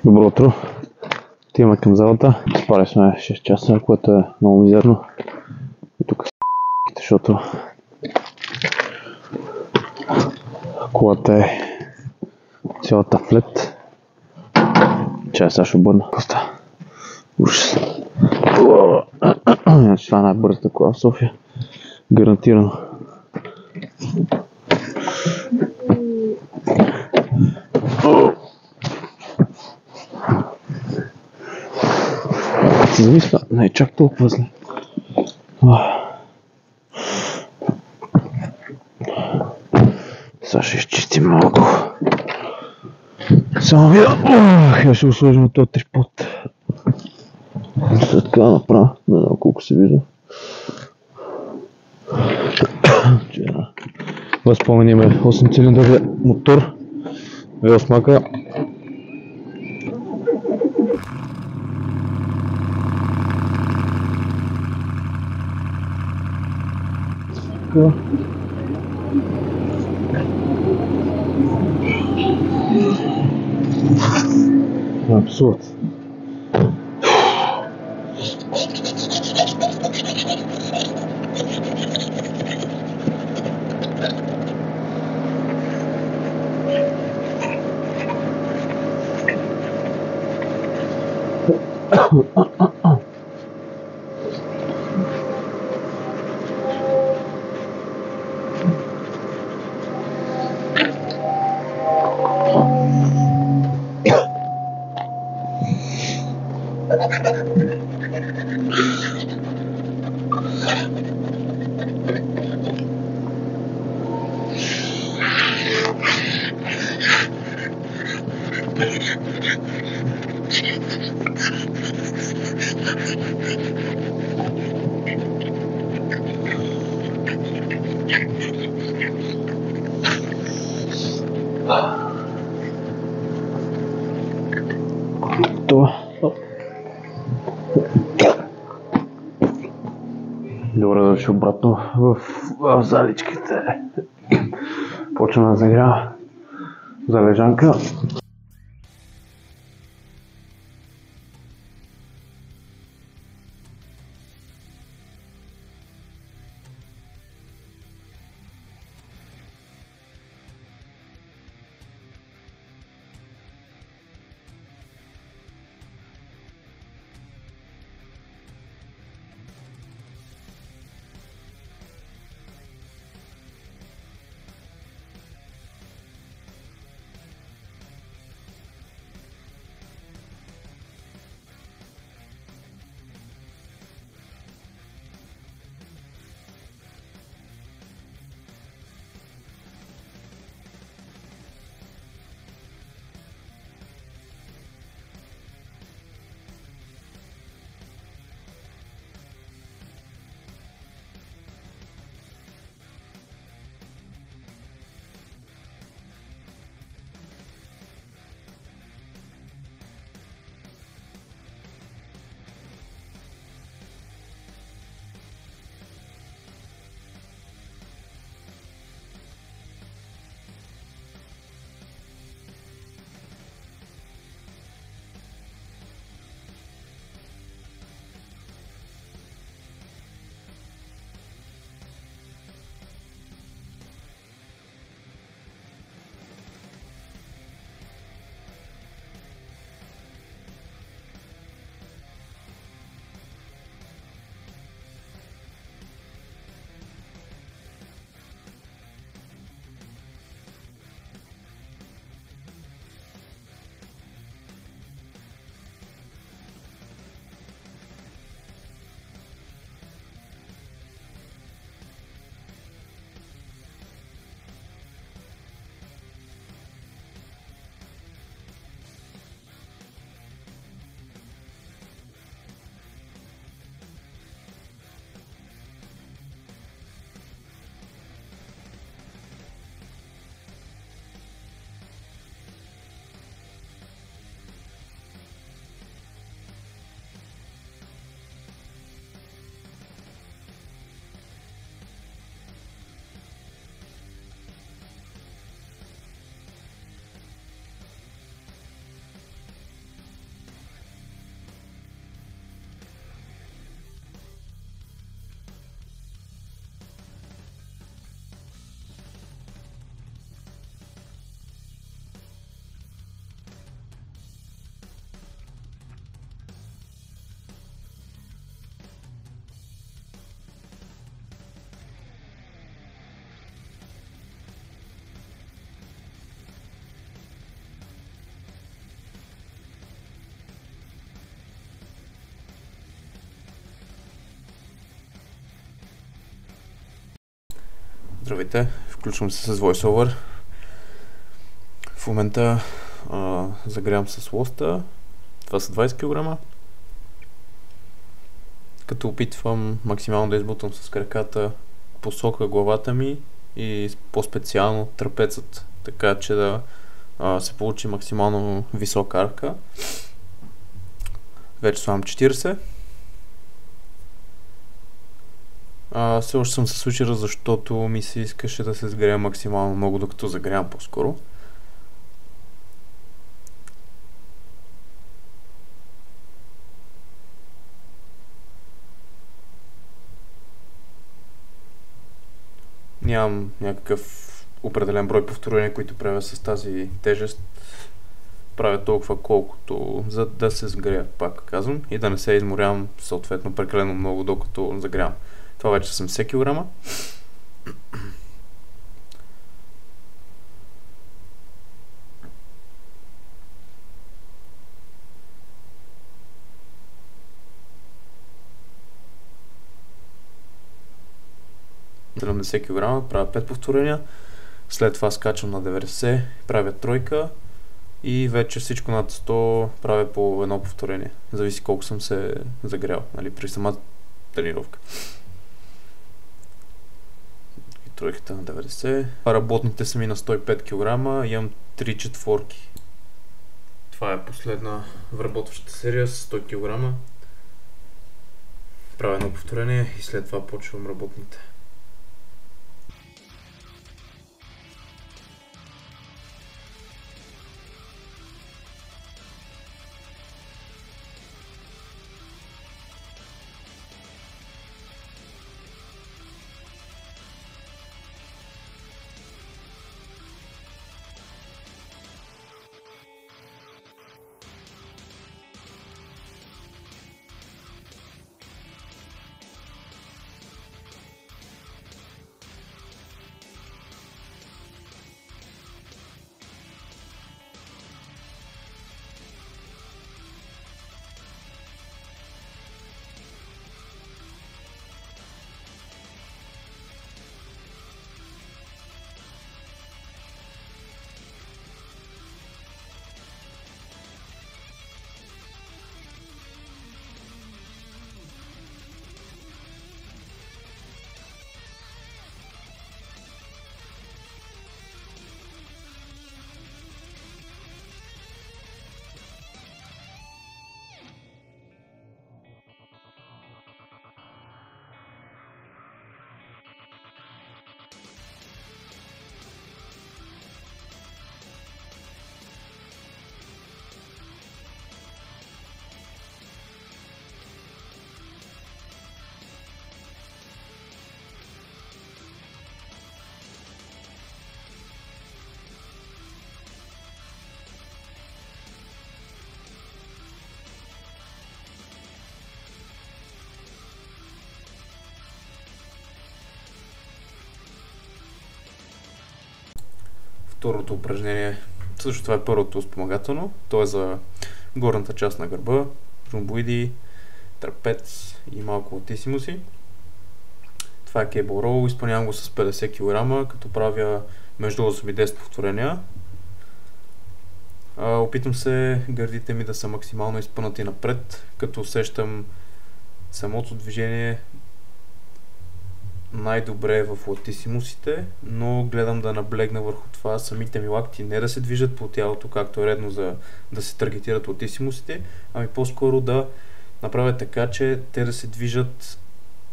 Добро утро. Отиваме към залата. Спали сме 6 часа, което е много мизерно. И тук защото колата е цялата флет. Чай сега ще обърна. Коста. Ужас. Иначе това е най-бързата кола в София. Гарантирано. Зависва, не е чак толкова зле. Сега ще изчистим малко. Само видя. Я ще го сложим от този трипод. Ще така направя. Не знам колко се вижда. Възпоменим 8 цилиндър мотор. V8-ка. Абсурд. Добре дошли обратно в заличките. Почваме да загрява залежанка. Здравейте, включвам се с VoiceOver. В момента загрявам с лоста. Това са 20 кг. Като опитвам максимално да избутам с краката посока главата ми и по-специално трапецът, така че да се получи максимално висока арка. Вече слагам 40. Все още съм се свичера, защото ми се искаше да се сгрея максимално много, докато загрявам по-скоро. Нямам някакъв определен брой повторения, които правя с тази тежест. Правя толкова колкото, за да се сгрея, пак казвам, и да не се изморявам съответно прекалено много, докато загрявам. Това вече 70 кг. Правя 5 повторения, след това скачам на 90, правя тройка и вече всичко над 100 правя по едно повторение. Зависи колко съм се загрял, нали, при самата тренировка. И тройката на 90. Работните са ми на 105 кг, имам 3 четворки. Това е последна вработваща серия с 100 кг. Правя едно повторение и след това почвам работните. Второто упражнение, също това е първото спомагателно, то е за горната част на гърба, ромбоиди, трапец и малко латисимуси. Това е кейбъл роу, изпълнявам го с 50 кг, като правя между 8 и 10 повторения. Опитам се гърдите ми да са максимално изпънати напред, като усещам самото движение най-добре в латисимусите, но гледам да наблегна върху това самите ми лакти не да се движат по тялото, както е редно за да се таргетират латисимусите, ами по-скоро да направя така, че те да се движат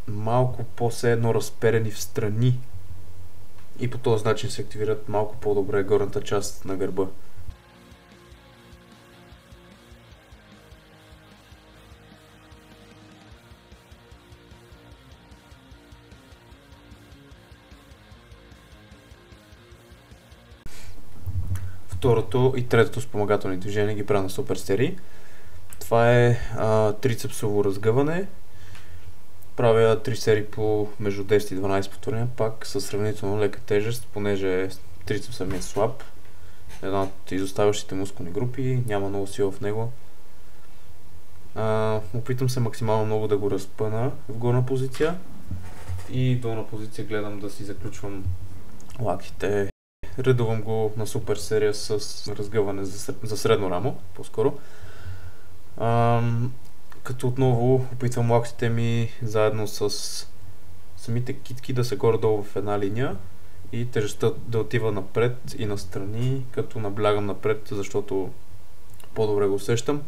малко по-все едно разперени в страни и по този начин се активират малко по-добре горната част на гърба. Второто и третото спомагателни движения ги правя на супер серии. Това е трицепсово разгъване. Правя 3 серии по между 10 и 12 повторения, пак със сравнително лека тежест, понеже трицепсът ми е слаб. Една от изоставащите мускулни групи, няма много сила в него. Опитам се максимално много да го разпъна в горна позиция и долна позиция гледам да си заключвам лактите. Редувам го на супер серия с разгъване за средно рамо, по-скоро. Като отново опитвам лактите ми заедно с самите китки да са горе-долу в една линия и тежестта да отива напред и настрани, като наблягам напред, защото по-добре го усещам.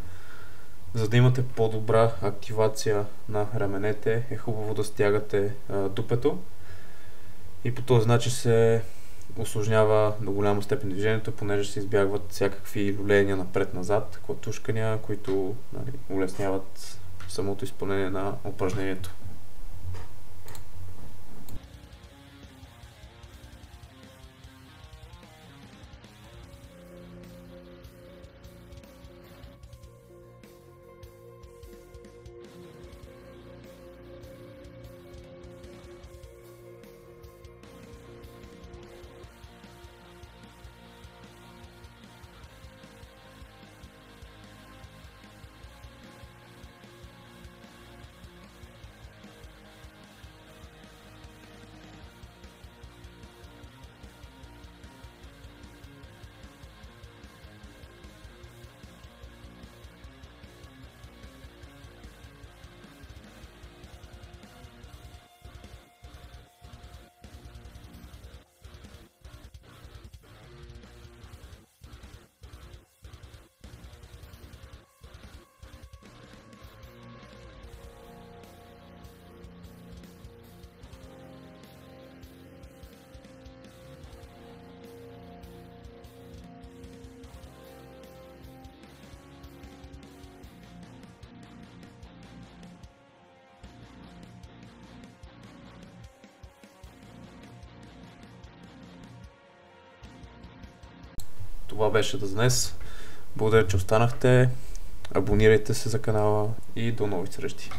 За да имате по-добра активация на раменете, е хубаво да стягате дупето и по този начин се усложнява до голяма степен движението, понеже се избягват всякакви люлеяния напред-назад, клатушкания, които улесняват самото изпълнение на упражнението. Това беше за днес. Благодаря, че останахте. Абонирайте се за канала и до нови срещи.